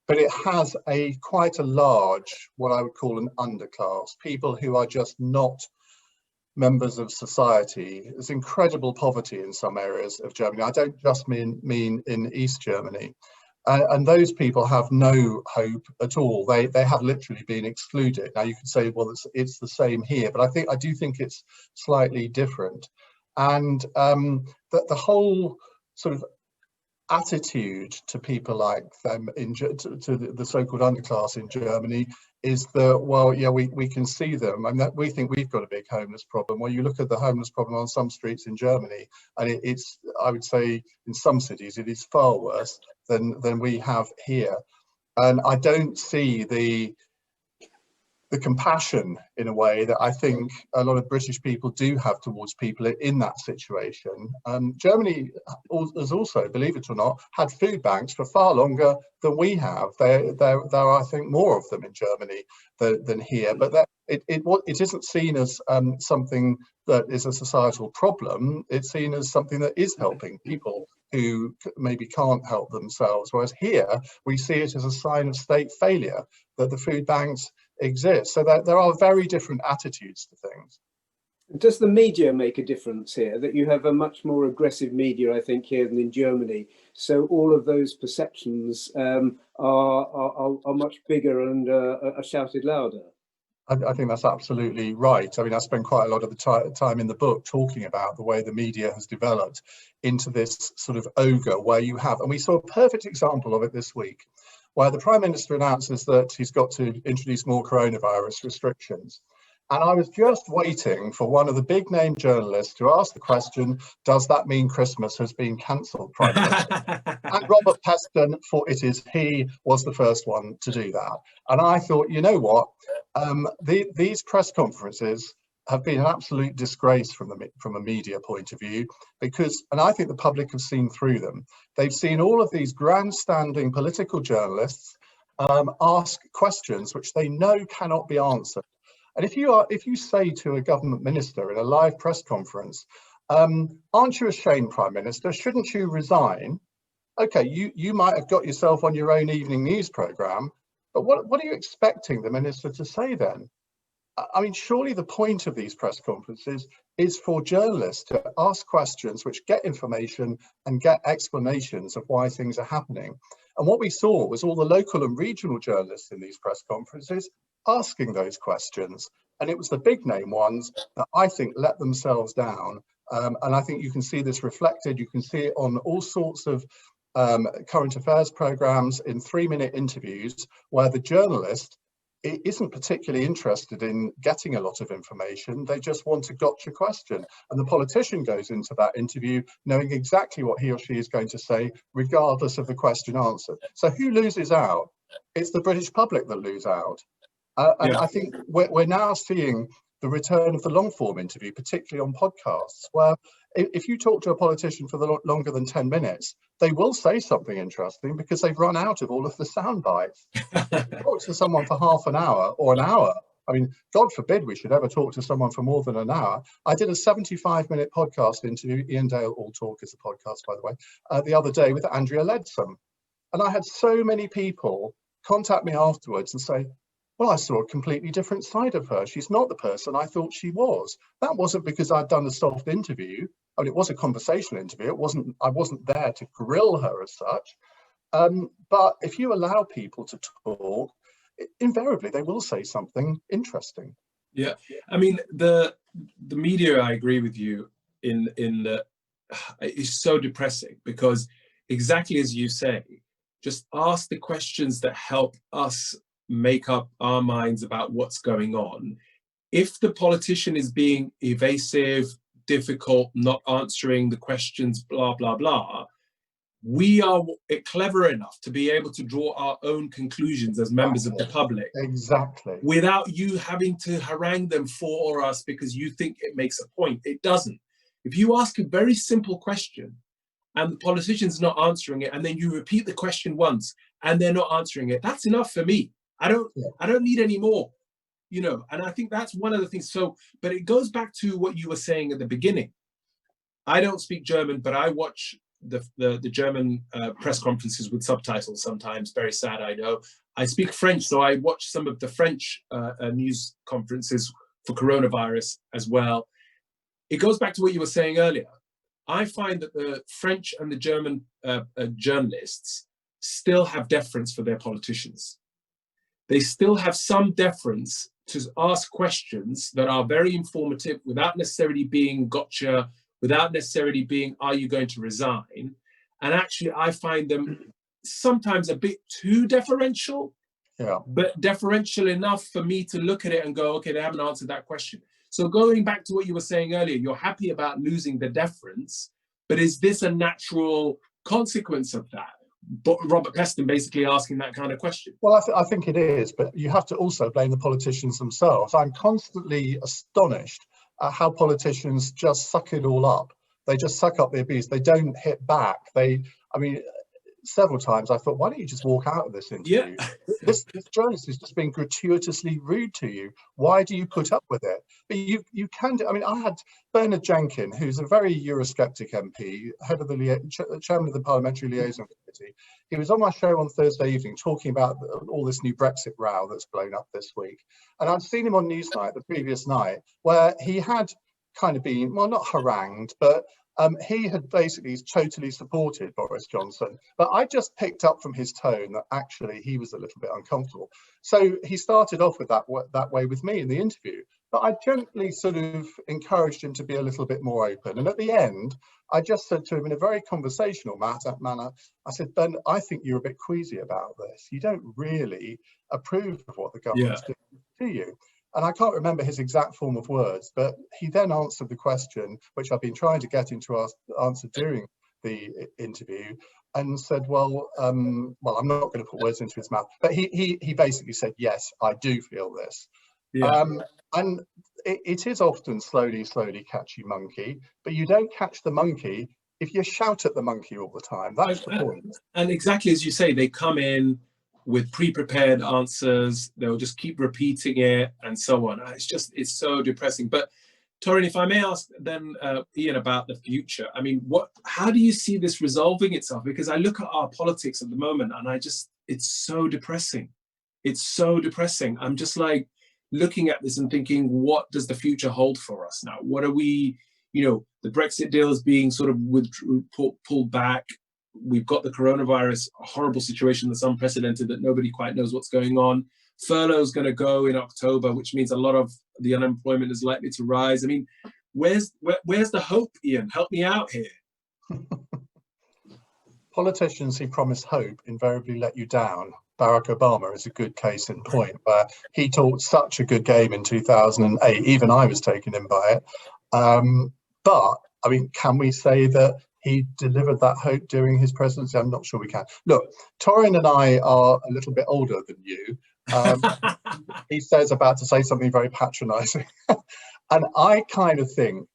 B: But it has quite a large, what I would call an underclass, people who are just not members of society. There's incredible poverty in some areas of Germany. I don't just mean in East Germany. And those people have no hope at all. They have literally been excluded. Now you could say, well, it's the same here, but I do think it's slightly different. And the whole sort of attitude to people like them to the so-called underclass in Germany is that, well, yeah, we can see them, and that we think we've got a big homeless problem. Well, you look at the homeless problem on some streets in Germany, and it's, I would say, in some cities it is far worse than we have here. And I don't see the the compassion in a way that I think a lot of British people do have towards people in that situation. Germany has also, believe it or not, had food banks for far longer than we have. There are, I think, more of them in Germany than here, but it isn't seen as something that is a societal problem. It's seen as something that is helping people who maybe can't help themselves. Whereas here, we see it as a sign of state failure that the food banks exist. So that there are very different attitudes to things.
A: Does the media make a difference here, that you have a much more aggressive media, I think, here than in Germany? So all of those perceptions are much bigger and are shouted louder.
B: I think that's absolutely right. I mean, I spend quite a lot of the time in the book talking about the way the media has developed into this sort of ogre where you have, and we saw a perfect example of it this week, where the Prime Minister announces that he's got to introduce more coronavirus restrictions. And I was just waiting for one of the big name journalists to ask the question, does that mean Christmas has been cancelled, Prime Minister? And Robert Peston, for it is he, was the first one to do that. And I thought, you know what, these press conferences have been an absolute disgrace from a media point of view, because, and I think the public have seen through them. They've seen all of these grandstanding political journalists ask questions which they know cannot be answered. And if you say to a government minister in a live press conference, aren't you ashamed, Prime Minister, shouldn't you resign? Okay, you might have got yourself on your own evening news programme, but what are you expecting the minister to say then? I mean, surely the point of these press conferences is for journalists to ask questions which get information and get explanations of why things are happening. And what we saw was all the local and regional journalists in these press conferences asking those questions. And it was the big name ones that I think let themselves down. And I think you can see this reflected. You can see it on all sorts of current affairs programs in 3-minute interviews where the journalist isn't particularly interested in getting a lot of information. They just want a gotcha question. And the politician goes into that interview knowing exactly what he or she is going to say, regardless of the question answered. So who loses out? It's the British public that lose out. And I think we're now seeing the return of the long form interview, particularly on podcasts, where if you talk to a politician for longer than 10 minutes, they will say something interesting because they've run out of all of the sound bites. Talk to someone for half an hour or an hour. I mean, God forbid we should ever talk to someone for more than an hour. I did a 75-minute podcast interview, Iain Dale, All Talk is a podcast, by the way, the other day with Andrea Leadsom. And I had so many people contact me afterwards and say, well, I saw a completely different side of her. She's not the person I thought she was. That wasn't because I'd done a soft interview. I mean, it was a conversational interview. I wasn't there to grill her as such. But if you allow people to talk, invariably they will say something interesting.
C: Yeah, I mean, the media, I agree with you in that it's so depressing because exactly as you say, just ask the questions that help us make up our minds about what's going on. If the politician is being evasive, difficult, not answering the questions, blah, blah, blah, we are clever enough to be able to draw our own conclusions as members of the public.
B: Exactly.
C: Without you having to harangue them for us because you think it makes a point. It doesn't. If you ask a very simple question and the politician's not answering it, and then you repeat the question once and they're not answering it, that's enough for me. I don't need any more, you know, and I think that's one of the things. So, but it goes back to what you were saying at the beginning. I don't speak German, but I watch the German press conferences with subtitles sometimes. Very sad, I know. I speak French, so I watch some of the French news conferences for coronavirus as well. It goes back to what you were saying earlier. I find that the French and the German journalists still have deference for their politicians. They still have some deference to ask questions that are very informative without necessarily being gotcha, without necessarily being, are you going to resign? And actually, I find them sometimes a bit too deferential, but deferential enough for me to look at it and go, okay, they haven't answered that question. So going back to what you were saying earlier, you're happy about losing the deference, but is this a natural consequence of that? Robert Peston basically asking that kind of question.
B: Well, I think it is, but you have to also blame the politicians themselves. I'm constantly astonished at how politicians just suck it all up. They just suck up the abuse. They don't hit back. I mean, several times I thought, why don't you just walk out of this interview?
C: Yeah.
B: This journalist is just being gratuitously rude to you. Why do you put up with it? But you can do. I mean, I had Bernard Jenkin, who's a very Eurosceptic MP, head of the chairman of the Parliamentary Liaison Committee. He was on my show on Thursday evening talking about all this new Brexit row that's blown up this week. And I'd seen him on Newsnight the previous night, where he had kind of been, well, not harangued, but he had basically totally supported Boris Johnson, but I just picked up from his tone that actually he was a little bit uncomfortable. So he started off with that way with me in the interview, but I gently sort of encouraged him to be a little bit more open. And at the end, I just said to him in a very conversational manner, I said, Ben, I think you're a bit queasy about this. You don't really approve of what the government's doing, do you? And I can't remember his exact form of words, but he then answered the question, which I've been trying to get him to answer during the interview, and said, well, I'm not going to put words into his mouth, but he basically said, yes, I do feel this.
C: Yeah.
B: And it is often slowly catch you monkey, but you don't catch the monkey if you shout at the monkey all the time. That's the point.
C: And exactly as you say, they come in with pre-prepared answers, they'll just keep repeating it and so on. It's so depressing. But Torin, if I may ask then Iain about the future, I mean, how do you see this resolving itself? Because I look at our politics at the moment and it's so depressing. It's so depressing. I'm just like looking at this and thinking, what does the future hold for us now? What are we, the Brexit deal is being sort of pulled back. We've got the coronavirus, a horrible situation that's unprecedented, that nobody quite knows what's going on. Furlough is going to go in October, which means a lot of the unemployment is likely to rise. I mean, where's the hope, Iain? Help me out here.
B: Politicians who promise hope invariably let you down. Barack Obama is a good case in point, where he taught such a good game in 2008. Even I was taken in by it. But, I mean, can we say that he delivered that hope during his presidency? I'm not sure we can. Look, Torin and I are a little bit older than you. He says about to say something very patronizing. And I kind of think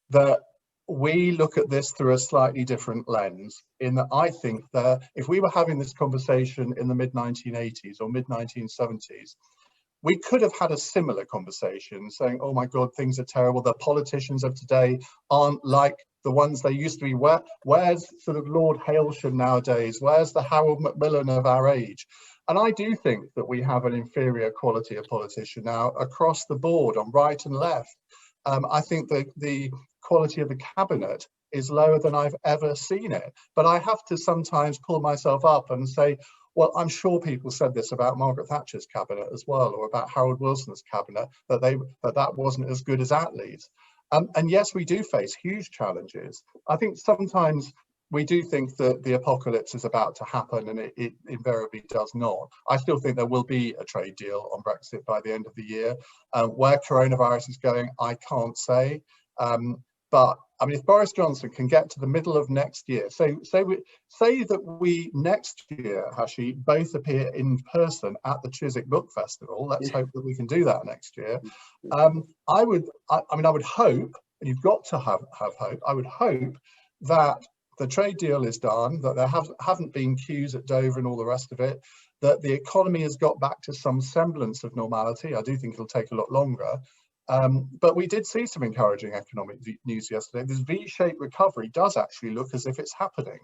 B: that we look at this through a slightly different lens, in that I think that if we were having this conversation in the mid-1980s or mid-1970s, we could have had a similar conversation saying, oh my God, things are terrible. The politicians of today aren't like the ones they used to be. Where's sort of Lord Hailsham nowadays? Where's the Harold Macmillan of our age? And I do think that we have an inferior quality of politician now across the board on right and left. I think that the quality of the cabinet is lower than I've ever seen it. But I have to sometimes pull myself up and say, well, I'm sure people said this about Margaret Thatcher's cabinet as well, or about Harold Wilson's cabinet, that wasn't as good as Attlee's. And yes, we do face huge challenges. I think sometimes we do think that the apocalypse is about to happen, and it invariably does not. I still think there will be a trade deal on Brexit by the end of the year. Where coronavirus is going, I can't say. But I mean, if Boris Johnson can get to the middle of next year, say that we next year, Hashi, both appear in person at the Chiswick Book Festival. Let's hope that we can do that next year. I would hope, and you've got to have hope. I would hope that the trade deal is done, that there haven't been queues at Dover and all the rest of it, that the economy has got back to some semblance of normality. I do think it'll take a lot longer. But we did see some encouraging economic news yesterday. This V-shaped recovery does actually look as if it's happening.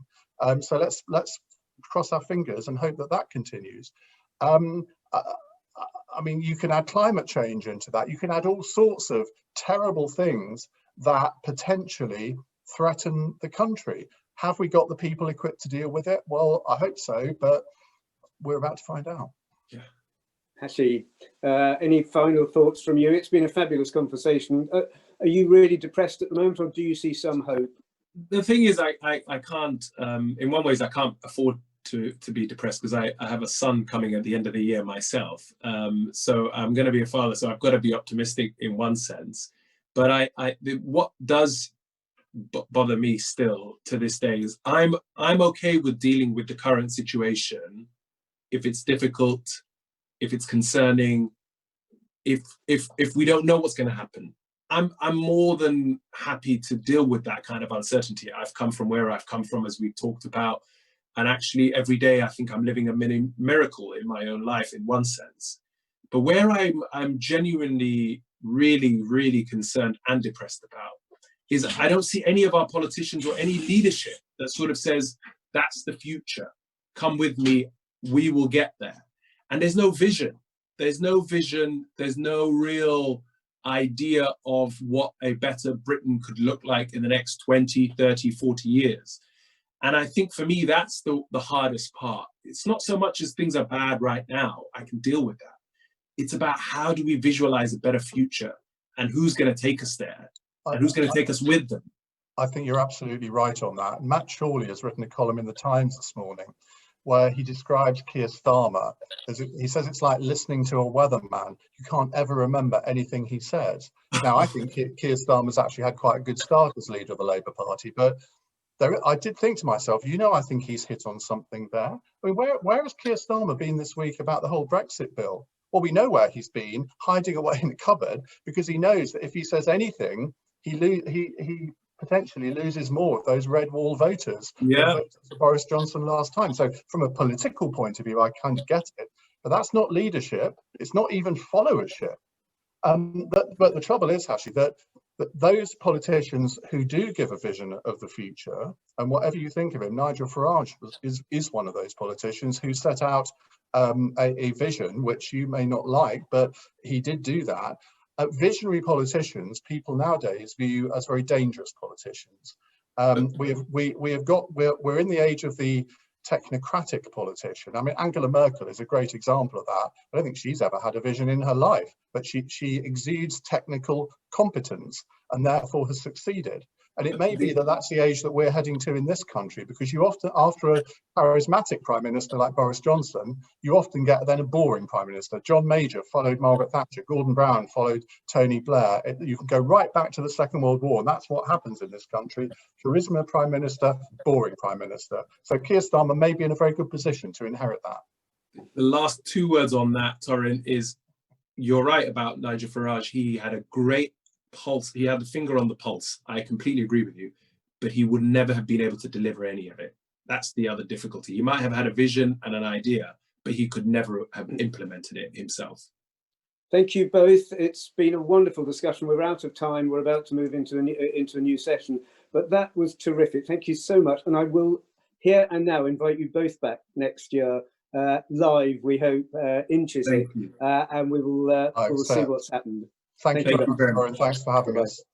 B: So let's cross our fingers and hope that that continues. I mean, you can add climate change into that. You can add all sorts of terrible things that potentially threaten the country. Have we got the people equipped to deal with it? Well, I hope so, but we're about to find out.
C: Yeah.
A: Hashi, any final thoughts from you? It's been a fabulous conversation. Are you really depressed at the moment, or do you see some hope?
C: The thing is, I can't, in one ways, I can't afford to be depressed, because I have a son coming at the end of the year myself. So I'm going to be a father, so I've got to be optimistic in one sense. But what does bother me still to this day is I'm okay with dealing with the current situation if it's difficult, if it's concerning, if we don't know what's going to happen. I'm more than happy to deal with that kind of uncertainty. I've come from where I've come from, as we've talked about, and actually every day I think I'm living a mini miracle in my own life in one sense. But where I'm genuinely really concerned and depressed about is I don't see any of our politicians or any leadership that sort of says, that's the future, come with me, we will get there. And there's no vision. There's no vision, there's no real idea of what a better Britain could look like in the next 20, 30, 40 years. And I think for me, that's the hardest part. It's not so much as things are bad right now, I can deal with that. It's about how do we visualize a better future and who's going to take us there and who's going to take us with them.
B: I think you're absolutely right on that. Matt Chorley has written a column in the Times this morning where he describes Keir Starmer as, he says it's like listening to a weatherman. You can't ever remember anything he says. Now, I think Keir Starmer's actually had quite a good start as leader of the Labour Party, but I did think to myself, I think he's hit on something there. I mean, where has Keir Starmer been this week about the whole Brexit bill? Well, we know where he's been, hiding away in the cupboard, because he knows that if he says anything, he potentially loses more of those red wall voters who voted for Boris Johnson last time. So from a political point of view, I kind of get it, but that's not leadership. It's not even followership. But the trouble is, Hashi, that those politicians who do give a vision of the future, and whatever you think of him, Nigel Farage is one of those politicians who set out a vision which you may not like, but he did do that. Visionary politicians, people nowadays view as very dangerous politicians. We're in the age of the technocratic politician. I mean, Angela Merkel is a great example of that. I don't think she's ever had a vision in her life, but she exudes technical competence and therefore has succeeded. And it may be that that's the age that we're heading to in this country, because you often, after a charismatic prime minister like Boris Johnson, you often get then a boring prime minister. John Major followed Margaret Thatcher, Gordon Brown followed Tony Blair. You can go right back to the Second World War, and that's what happens in this country. Charisma prime minister, boring prime minister. So Keir Starmer may be in a very good position to inherit that.
C: The last two words on that, Torin, is you're right about Nigel Farage. He had a great pulse. He had the finger on the pulse. I completely agree with you, but he would never have been able to deliver any of it. That's the other difficulty. He might have had a vision and an idea, but he could never have implemented it himself.
A: Thank you both. It's been a wonderful discussion. We're out of time. We're about to move into a new session, but that was terrific. Thank you so much. And I will here and now invite you both back next year, live, we hope, in Chiswick, and we will we'll see what's happened.
B: Thank you very much, and thanks for having us.